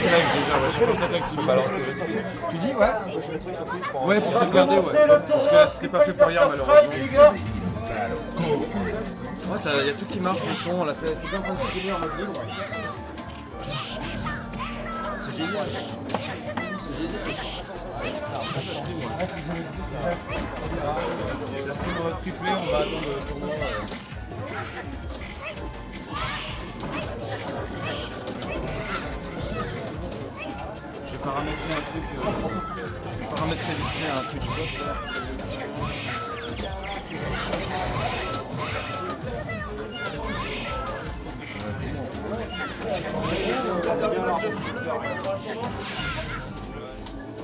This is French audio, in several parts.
c'est live déjà, ouais, je suis constate active. Tu dis ouais? Ouais, pour se garder, ouais. Parce que c'était pas fait pour hier malheureusement. Ouais, il y a tout qui marche, le son, là, c'est bien en train de se finir en mode libre. C'est génial. C'est génial. Ça stream, ouais. Ça stream en triplé, on va attendre le tournoi. Je vais paramétrer un truc, je vais paramétrer vite fait un Twitch bot là.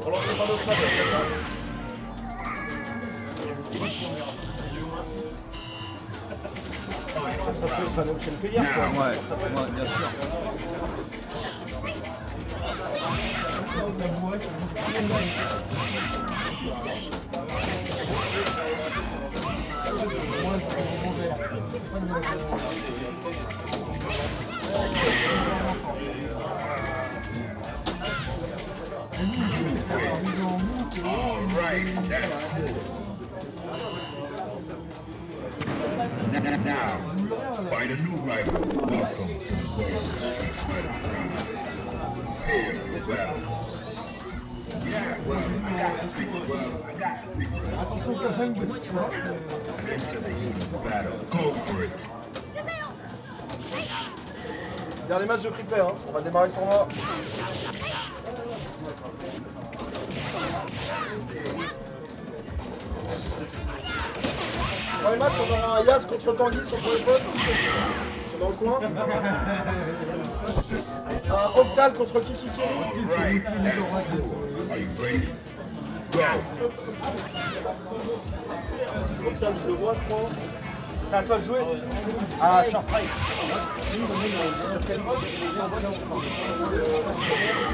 On lance pas d'autres matchs après ça. Parce que ce sera notre chaîne que hier, quoi. Ouais, bien sûr. Now, find a new rival. Welcome to the world of Prepare for battle. Yeah, well, I got to see battle. Go for it. Dernier match de Prepare, hein. On va démarrer le tournoi. Dans les matchs, on aura un Yas contre Tanguy sur les postes. Ils sont dans le coin. Un Octal contre Kiki Kiri. Octal, je le vois, je crois. C'est à toi de jouer. Ah, Short Strike.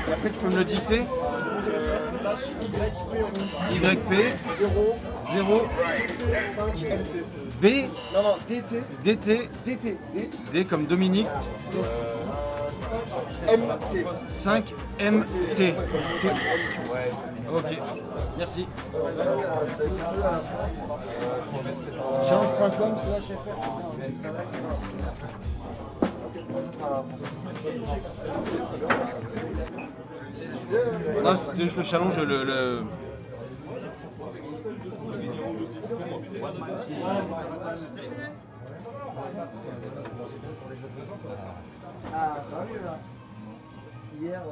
Et après, tu peux me le dicter. YP 0 5 MT. B Non, non, DT. DT DT. D comme Dominique 5 MT. 5 MT. Ok, merci. Challenge.com /fr, c'est ça? Ah, c'était juste le challenge, le... Ah, bah oui, là. Hier,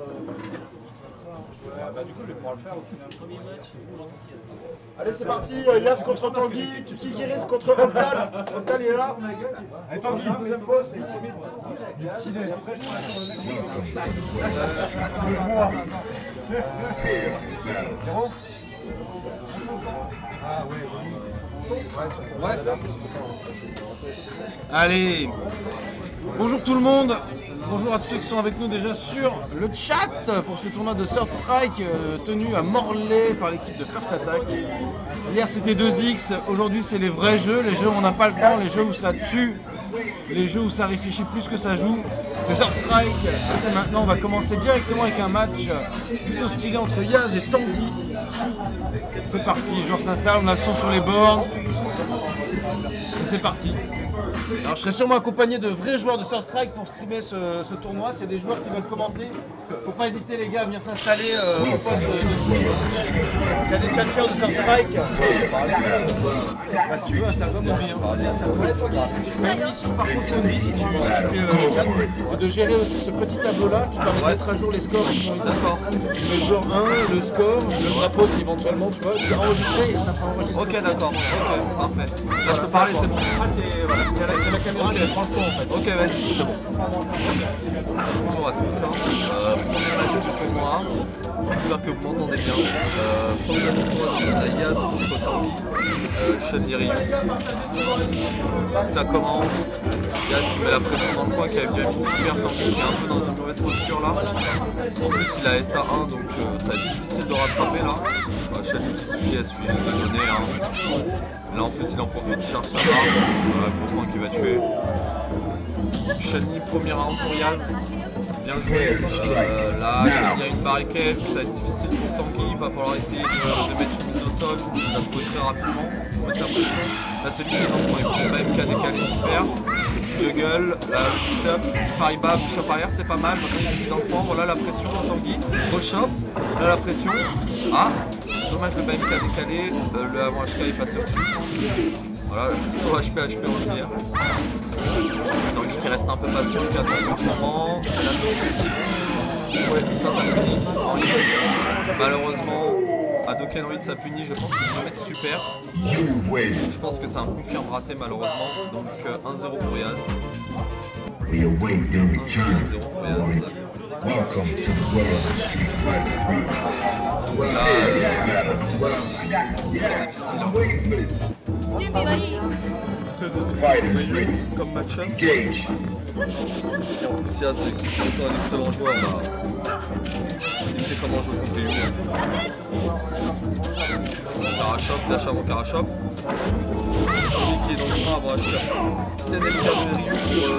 du coup, je vais pouvoir le faire au final. Premier match. Allez, c'est parti. Yas contre Tanguy. Kiki Kiris contre Octal. Octal, il est là. Allez, Tanguy, deuxième poste. Du petit lait. C'est bon? Ah ouais. Allez, bonjour tout le monde, bonjour à tous ceux qui sont avec nous déjà sur le chat pour ce tournoi de Third Strike tenu à Morlaix par l'équipe de First Attack. Hier c'était 2X, aujourd'hui c'est les vrais jeux, les jeux où on n'a pas le temps, les jeux où ça tue, les jeux où ça réfléchit plus que ça joue. C'est Third Strike, et c'est maintenant, on va commencer directement avec un match plutôt stylé entre Yaz et Tanguy. C'est parti, joueur s'installe, on a le son sur les bornes. Et c'est parti. Alors je serai sûrement accompagné de vrais joueurs de Third Strike pour streamer ce tournoi. S'il y a des joueurs qui veulent commenter, faut pas hésiter les gars à venir s'installer au poste de stream. S'il y a des tchatcheurs de Third Strike, bah, si tu veux, installe-toi mon vie. Vas-y, installe-toi. Je fais une mission par contre Tanguy si tu fais le chat, c'est de gérer aussi ce petit tableau là qui permet de mettre à jour les scores qui sont ici. Tu mets le joueur 1, le score, le drapeau si éventuellement tu vois, tu vas enregistrer et ça peut enregistrer. Ok d'accord, ok, parfait. Là je peux parler, c'est bon. Ah voilà, c'est la caméra qui prend le son en fait. Ok vas-y, c'est bon. Bonjour à tous, premier match du tournoi, j'espère que vous m'entendez bien. Premier match du tournoi de la Yas contre Tanguy, Chun Ryu. Donc ça commence, Yas qui met la pression dans le coin, qui a déjà mis une super Tanguy, qui est un peu dans une mauvaise posture là. En plus il a SA1 donc ça va être difficile de rattraper là. Chun qui suffit juste de donner. Là en plus il en profite, il charge sa barre, gros point qui va tuer. Chun, premier round pour Yaz, bien joué. Là il y a une barricade, ça va être difficile pour Tanguy, il va falloir essayer de mettre une mise au sol, il va trouver très rapidement, mettre la pression. Là c'est lui qui est dans le coin, il prend le MK décalé super, le petit juggle, là, le fix-up, il part, il bat, le shop arrière c'est pas mal, maintenant il est dans le coin, voilà la pression dans Tanguy, re-shop, là la pression, ah, dommage le MK décalé, le avant HK est passé au-dessus. Voilà, saut HP aussi. Hein. Tanguy qui reste un peu patient, qui attend son moment. Et là c'est possible. Ouais, comme ça punit. Malheureusement, Hadokenoid ça punit, je pense qu'il peut mettre super. Je pense que c'est un confirme raté malheureusement. Donc 1-0 pour Yaz. 1-0 pour Yaz. Très difficile comme match-up. Et en plus Yaz qui est un excellent joueur là. Il sait comment jouer contre Ryu. Carachop, dash avant Carachop. Lui qui est dans le coin avant HK. C'était MK de Ryu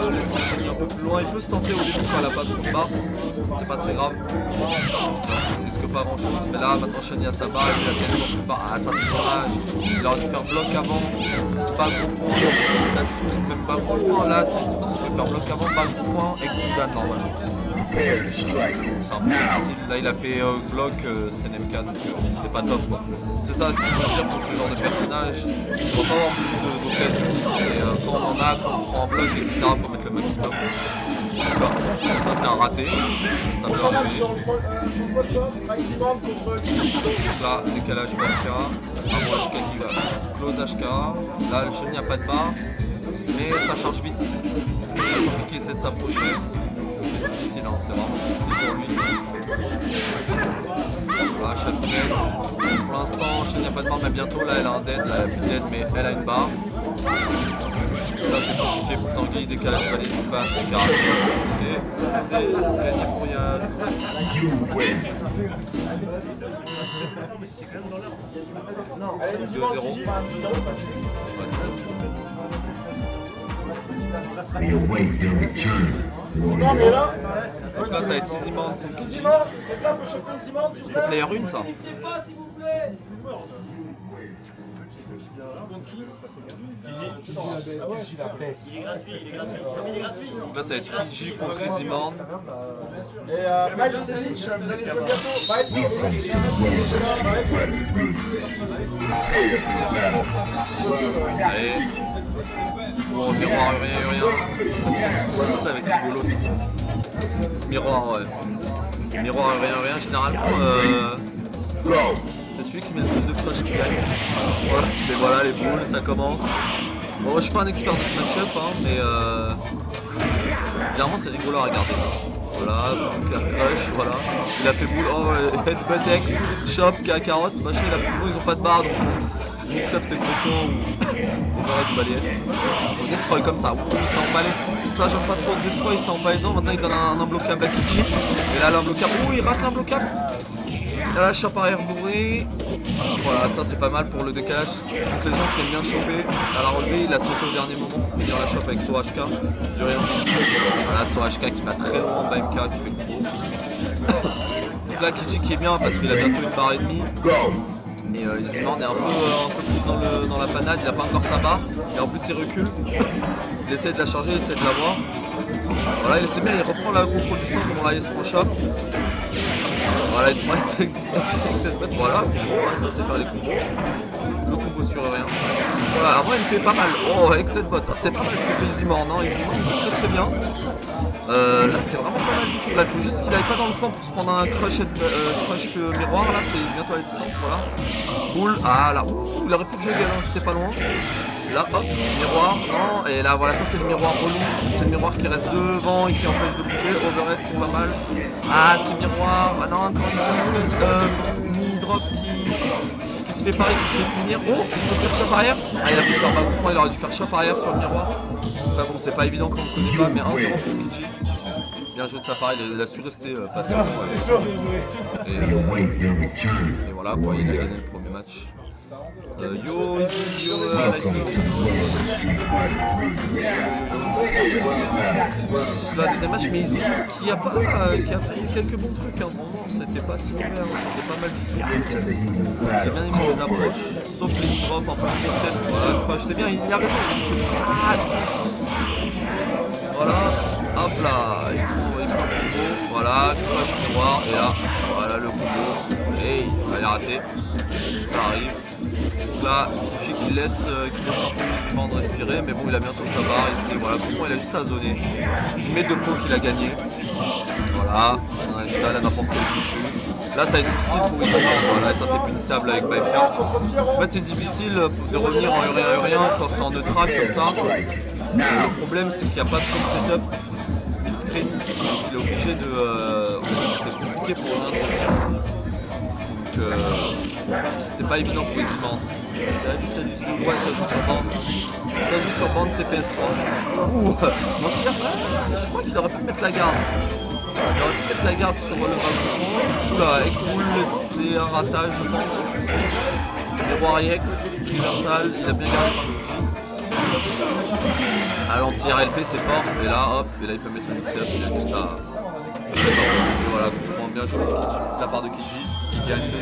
pour laisser Shani un peu plus loin. Il peut se tenter au début quand elle a pas de barre. C'est pas très grave. Il risque pas grand chose. Mais là maintenant Shani a sa barre et il a quasiment plus de barre. Ah ça c'est dommage. Il aurait dû faire bloc avant. Pas gros point. Là-dessous, même pas gros point. Là c'est distance, il peut faire bloc avant, pas gros point, ex-Sudan normalement. C'est un peu difficile. Là il a fait bloc c'était MK donc c'est pas top quoi. C'est ça ce qu'il faut dire pour ce genre de personnage. Il faut pas avoir beaucoup d'occasions et quand on en a, quand on prend un bloc etc. faut mettre le maximum. Voilà. Ça c'est un raté. Ça peut arriver. Sur le poste 1, ce sera Easy Band contre Là décalage BK, avant HK qui va close HK. Là le Shani n'a pas de barre. Mais ça charge vite. Il est compliqué essaie de s'approcher. C'est difficile, hein, c'est vraiment difficile pour lui. Voilà, Chatounet. Pour l'instant, Shani n'a pas de barre, mais bientôt là elle a un dead, là elle a plus de dead, mais elle a une barre. Là c'est compliqué pour Tanguy, décalage valide, passe, c'est carré. Et c'est gagné pour Yaz. allez, Easy Band qui gire. Easy Band est là. Donc là ça va être Easy Band. Easy Band, quelqu'un peut choper Easy Band s'il vous C'est plaît. player 1 ça. Donc là ça va être Fiji contre Easy Band. Et Miles et Mitch, vous allez jouer bientôt. Miles et Mitch. Allez. Bon, miroir, rien. Ça va être rigolo ça. Miroir, ouais. Miroir, rien. Généralement, c'est celui qui met le plus de crush qui gagne. Voilà. Mais voilà, les boules, ça commence. Bon, moi, je suis pas un expert de ce match-up, hein, mais généralement, c'est rigolo à regarder. Voilà, c'est un crush, voilà. Il a fait boule, oh, headbutt X, shop, carotte, machin, il a fait boule, ils ont pas de barre, donc mix-up c'est le coton ou overhead balayette. On destroy comme ça, il s'est emballé. Ça, j'aime pas trop ce destroy, il s'est emballé dedans, maintenant il donne un imbloquable à Kichi. Et là, l'imbloquable, il rate l'imbloquable. Là, shop arrière bourré. Voilà, ça c'est pas mal pour le décalage. Donc les gens qui aiment bien choper à la relevée, il a sauté au dernier moment pour finir la chope avec son HK. Il rien. Voilà, son HK qui va très loin en bas MK, qui fait le gros. Donc là, Kiji qui est bien parce qu'il a bientôt une barre et demie. Et Easy Band est un peu plus dans la panade, il a pas encore sa barre. Et en plus il recule. Il essaie de la charger, il essaie de l'avoir. Voilà, il essaie bien, il reprend la contrôle du centre, là il se prend shop. Voilà, il se prend avec cette bête, voilà, combo, ça c'est faire des combos. Le combo sur rien. Voilà, avant il me fait pas mal. Oh, avec cette botte, c'est pas mal ce que fait Easy Band, non, Easy Band très bien. Là c'est vraiment pas mal du tout. Là il faut juste qu'il aille pas dans le camp pour se prendre un crush miroir. Là c'est bientôt à la distance, voilà. Boule, ah là, il aurait pu le juggle, hein, c'était pas loin. Là hop, miroir, non, et là voilà, ça c'est le miroir relou, c'est le miroir qui reste devant et qui empêche de bouger. Overhead c'est pas mal. Ah c'est miroir, ah non, encore une mini drop qui se fait pareil, qui se fait punir. Oh, il peut faire shop arrière. Ah il a pu faire pas beaucoup, il aurait dû faire shop arrière sur le miroir. Enfin bon, c'est pas évident quand on connaît pas, mais 1-0 pour Kiji. Bien joué de sa part, il a su rester patient. Et voilà, quoi, il a gagné le premier match. Yo, easy, yo, la deuxième match, mais Easy qui a fait quelques bons trucs. Hein. Bon, c'était pas si mauvais, c'était pas mal du tout. J'ai bien aimé ses approches, sauf les drop un peu peut-être. Voilà, crush, c'est bien, il a raison. Voilà, hop là, il prend le combo, voilà, crush miroir, et là, voilà le combo. Et il a raté, ça arrive. Donc là, je sais qu'il laisse un peu le temps de respirer, mais bon, il a bientôt sa barre ici. Voilà, pour moi, il a juste à zoner. Il met 2 points qu'il a gagné. Voilà, c'est un égal à n'importe quel dessus. Là, ça va être difficile pour Easy. Voilà, et ça, c'est punissable avec Biker. En fait, c'est difficile de revenir en rien quand c'est en neutral comme ça. Le problème, c'est qu'il n'y a pas de full setup. Screen, il est obligé de. C'est compliqué pour un. C'était pas évident pour Easyman. Ouais, ça joue sur bande. Ça joue sur bande CPS3. Ouh, mentir. Je crois qu'il aurait pu mettre la garde. Il aurait pu mettre la garde sur le bas. Oula, X-Bull, c'est un ratage, je pense. Miroir X, Universal, il a bien gardé par le à l'anti-RLP, c'est fort. Et là, hop, et là, il peut mettre le mix-up. Il a juste à. Et voilà, comprend bien joué de la part de Kiji. Il gagne 2-0.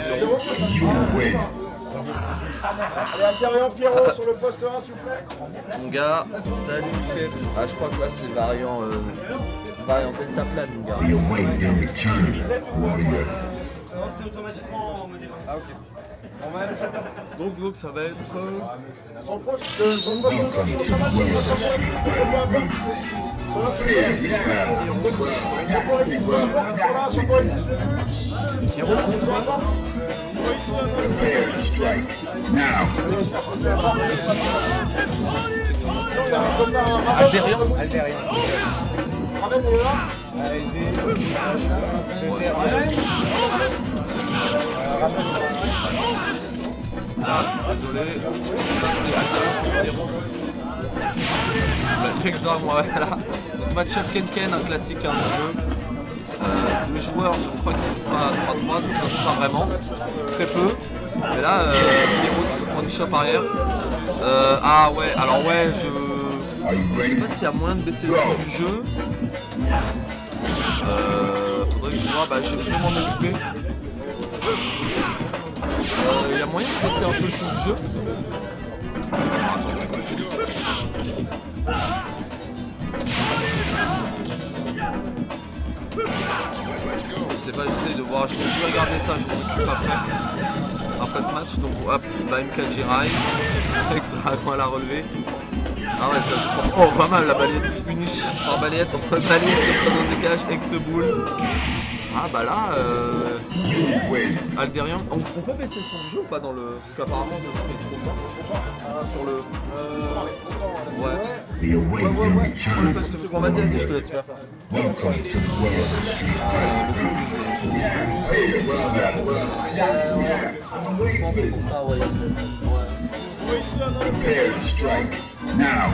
Allez, Alderian Pierrot sur le poste 1, s'il vous plaît. Mon gars, salut chef. Ah, je crois que là c'est variant Delta Plan, mon gars. Non, c'est automatiquement en mode élan. Ah, ok. Donc ça va être. Son poste de son poste de prochain match, c'est sur Alderian. Raven est là. Désolé, ça c'est Alderian. Voilà. Donc match-up Ken-Ken, un classique du jeu. Le joueur, je crois qu'il joue pas à 3-3, donc ça joue pas vraiment, très peu. Mais là, Pierrot qui se prend une shop arrière. Ah ouais, alors ouais, je sais pas s'il y a moyen de baisser le son du jeu. Faudrait que je vois, je vais m'en occuper. Il y a moyen de baisser un peu le son du jeu. Je sais pas, j'essaie de voir, je vais regarder ça, je m'en occupe après ce match. Donc hop, MKG Rai, extra à la relevée. Ah ouais, ça joue pas. Oh, pas mal la balayette, punish par balayette, entre balayette comme ça dans le décalage, ex-boule. Ah bah là, Alderian, on peut baisser son jeu ou pas dans le. Parce qu'apparemment le son est trop fort. Sur le. Ouais. Bon, vas-y, je te laisse faire. Le son du jeu. Je pense que c'est pour ça, ouais. Prepare to strike now.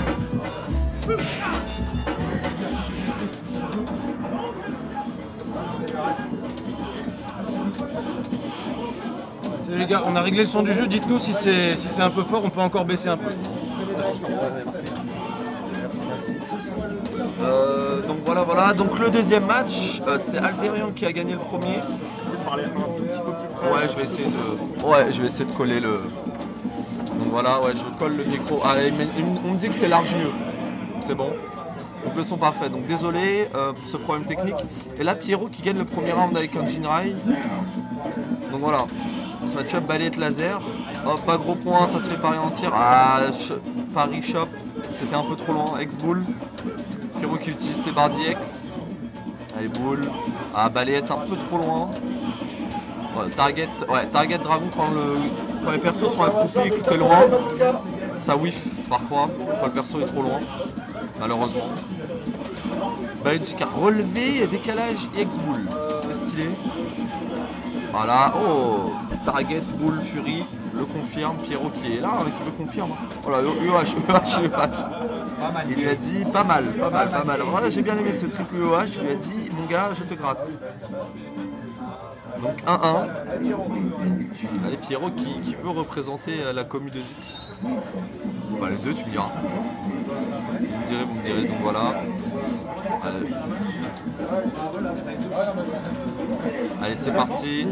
Les gars, on a réglé le son du jeu, dites-nous si c'est un peu fort, on peut encore baisser un peu. Merci. Donc voilà. Donc le deuxième match, c'est Alderian qui a gagné le premier. Essaye de parler un tout petit peu plus près. Ouais, je vais essayer de coller le. Donc voilà, je colle le micro. Ah, on me dit que c'est large mieux. C'est bon. Donc le son parfait. Donc désolé pour ce problème technique. Et là, Pierrot qui gagne le premier round avec un Jinrai. Donc voilà. Ce match-up balayette laser. Hop, pas gros point, ça se fait pari en tir. Ah, Paris Shop, c'était un peu trop loin. X-Bull. Pierrot qui utilise ses barres d'IX. Allez, Bull. Ah, balayette un peu trop loin. Target Dragon quand les persos sont accroupis et que t'es loin. Ça whiff parfois quand le perso est trop loin. Malheureusement. Balayette jusqu'à relevé et décalage X-Bull. C'était stylé. Voilà, oh, Target, Bull, Fury, le confirme, Pierrot qui est là, qui le confirme. Oh là, EOH. Il lui a dit pas mal. Voilà, j'ai bien aimé ce triple EOH, il lui a dit, mon gars, je te gratte. Donc 1-1. Allez, Pierrot qui veut représenter la commu de Zix. Bah, les deux, tu me diras. Vous me direz, donc voilà. Allez, c'est parti.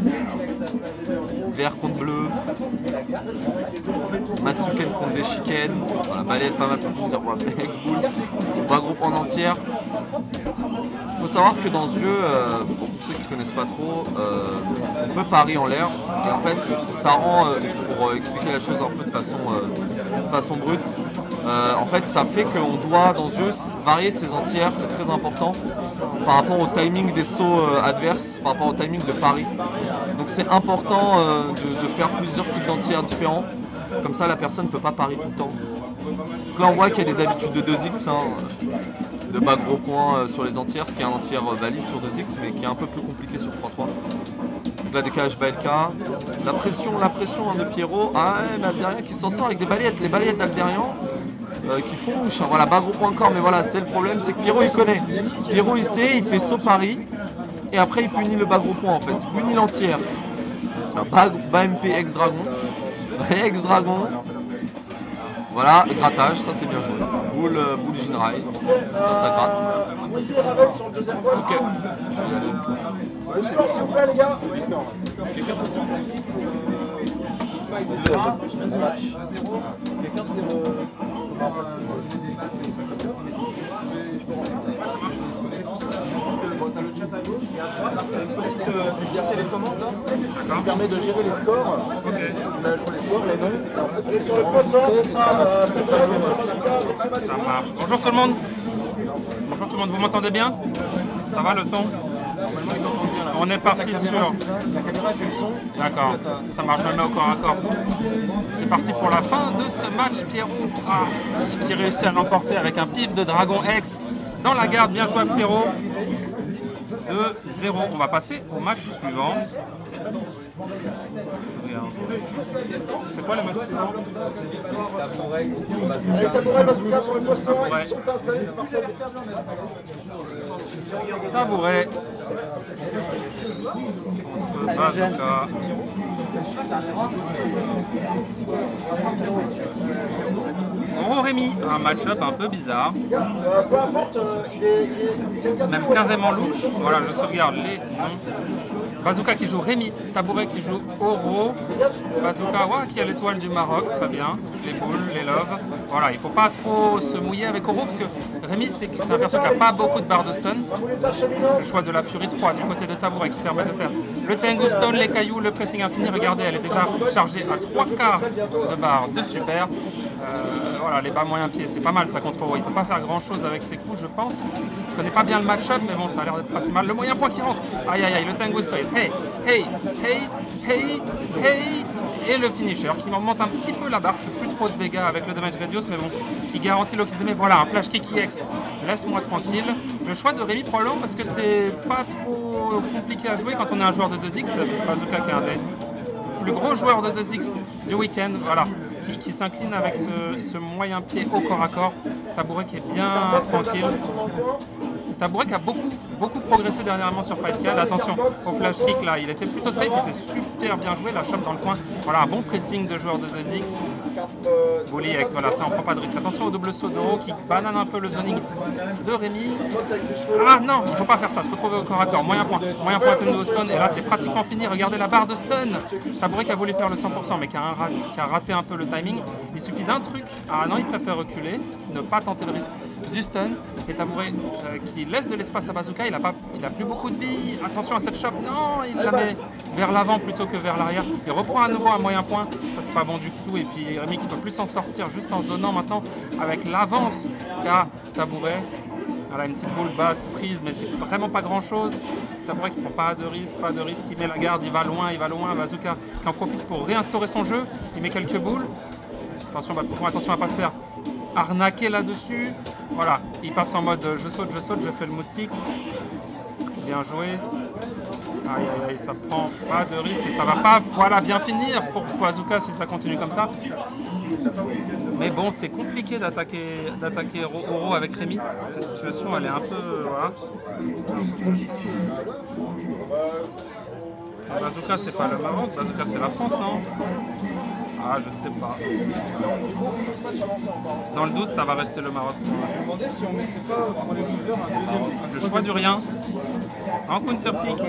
Vert contre bleu. Matsuken contre des chicken. Voilà, Balayette pas mal pour tout dire. Ex-Bull. Bas groupe en entière. Il faut savoir que dans ce jeu, pour ceux qui ne connaissent pas trop, on peut parier en l'air. Et en fait, ça rend, pour expliquer la chose un peu de façon brute, en fait, ça fait qu'on doit, dans ce jeu, varier ses entières. C'est très important par rapport au timing des sauts adverses, par rapport au timing de pari. Donc c'est important de faire plusieurs types d'entières différents. Comme ça, la personne ne peut pas parier tout le temps. Donc là, on voit qu'il y a des habitudes de 2x, de bas gros points sur les entières, ce qui est un entière valide sur 2x, mais qui est un peu plus compliqué sur 3-3. Donc là, décalage bas LK. La pression de Pierrot. Ah, mais Alderian qui s'en sort avec des balayettes. Les balayettes d'Alderian qui font mouche. Voilà, bas gros point encore, mais voilà, c'est le problème, c'est que Pierrot il connaît. Pierrot il sait, il fait saut pari, et après il punit le bas gros point en fait. Il punit l'entière. Bas MP ex-dragon. Ex-dragon. Voilà, grattage, ça c'est bien joué. Boule Jinrai. Ça gratte. Woody et Raven sur le deuxième poste. Ok. Le score, s'il vous plaît, les gars. télécommande là qui permet de gérer les scores. Tu mets à jour les scores, les noms. Allez sur le poste, Ça marche. Bonjour tout le monde. Bonjour tout le monde, vous m'entendez bien? Ça va le son? On est parti sur... La caméra fait le son. D'accord, ça marche, je me mets au corps à corps. C'est parti pour la fin de ce match. Pierrot qui réussit à l'emporter avec un pif de Dragon X dans la garde. Bien joué à Pierrot. 2-0. On va passer au match suivant. C'est quoi le match suivant? Allez, Tabouret, Bazooka sur le poste 1, ils sont installés, c'est parfait. Tabouret. Bazooka. Gros Rémi, un match-up un peu bizarre. Peu importe, il est cassé. Même carrément louche. Voilà, je sauvegarde les noms. Bazooka qui joue Rémi, Tabouret qui joue Oro, Bazooka ouais, qui a l'étoile du Maroc, très bien, les boules, les loves. Voilà, il ne faut pas trop se mouiller avec Oro parce que Rémi c'est un perso qui n'a pas beaucoup de barres de stun. Le choix de la Furie 3 du côté de Tabouret qui permet de faire le Tengu Stone, les cailloux, le pressing infini. Regardez, elle est déjà chargée à 3/4 de barres de super. Voilà, les bas moyens pieds, c'est pas mal ça contre Oro. Il ne peut pas faire grand chose avec ses coups, je pense. Je connais pas bien le match-up, mais bon, ça a l'air d'être pas si mal. Le moyen point qui rentre. Aïe aïe aïe, le Tengu Stone. Hey, hey, hey, hey, hey. Et le finisher qui m'augmente un petit peu la barre, fait plus trop de dégâts avec le damage radius, mais bon, il garantit l'Okizeme. Voilà, un flash kick EX. Laisse-moi tranquille. Le choix de Rémi probablement parce que c'est pas trop compliqué à jouer quand on est un joueur de 2x. Bazooka qui est un des plus gros joueurs de 2x du week-end. Voilà. Qui s'incline avec ce moyen pied au corps à corps. Tabouret qui est bien tranquille. Tabouret qui a beaucoup progressé dernièrement sur Fight Card. Attention au flash kick là, il était plutôt safe, il était super bien joué, la chope dans le coin. Voilà, un bon pressing de joueur de 2x. Bully X, voilà, ça on prend pas de risque. Attention au double saut d'Oro qui banane un peu le zoning de Rémi. Ah non, il faut pas faire ça, se retrouver au corps à corps. Moyen point Tengu Stone, et là c'est pratiquement fini. Regardez la barre de stun. Tabouret qui a voulu faire le 100% mais qui a raté un peu le timing. Il suffit d'un truc. Ah non, il préfère reculer, ne pas tenter le risque du stun. Et Tabouret qui laisse de l'espace à Bazooka, il a plus beaucoup de vie. Attention à cette chope, non, il la met vers l'avant plutôt que vers l'arrière. Il reprend à nouveau un moyen point, ça c'est pas bon du tout. Et puis Rémi qui peut plus s'en sortir juste en zonant maintenant avec l'avance qu'a Tabouret. Voilà, une petite boule basse prise, mais c'est vraiment pas grand chose. Tabouret qui prend pas de risque, il met la garde, il va loin. Bazooka qui en profite pour réinstaurer son jeu, il met quelques boules. Attention à pas se faire arnaquer là-dessus. Voilà, il passe en mode je saute, je fais le moustique. Bien joué. Aïe aïe aïe, ça prend pas de risque et ça va pas bien finir pour Bazooka si ça continue comme ça. Mais bon, c'est compliqué d'attaquer Oro avec Rémi. Cette situation, elle est un peu... Voilà. Bazooka, c'est pas le Maroc, Bazooka, c'est la France, non? Ah, je sais pas. Dans le doute, ça va rester le Maroc. Je me demandais si on mettrait pas pour les losers un deuxième. Le choix du rien. En counter pick.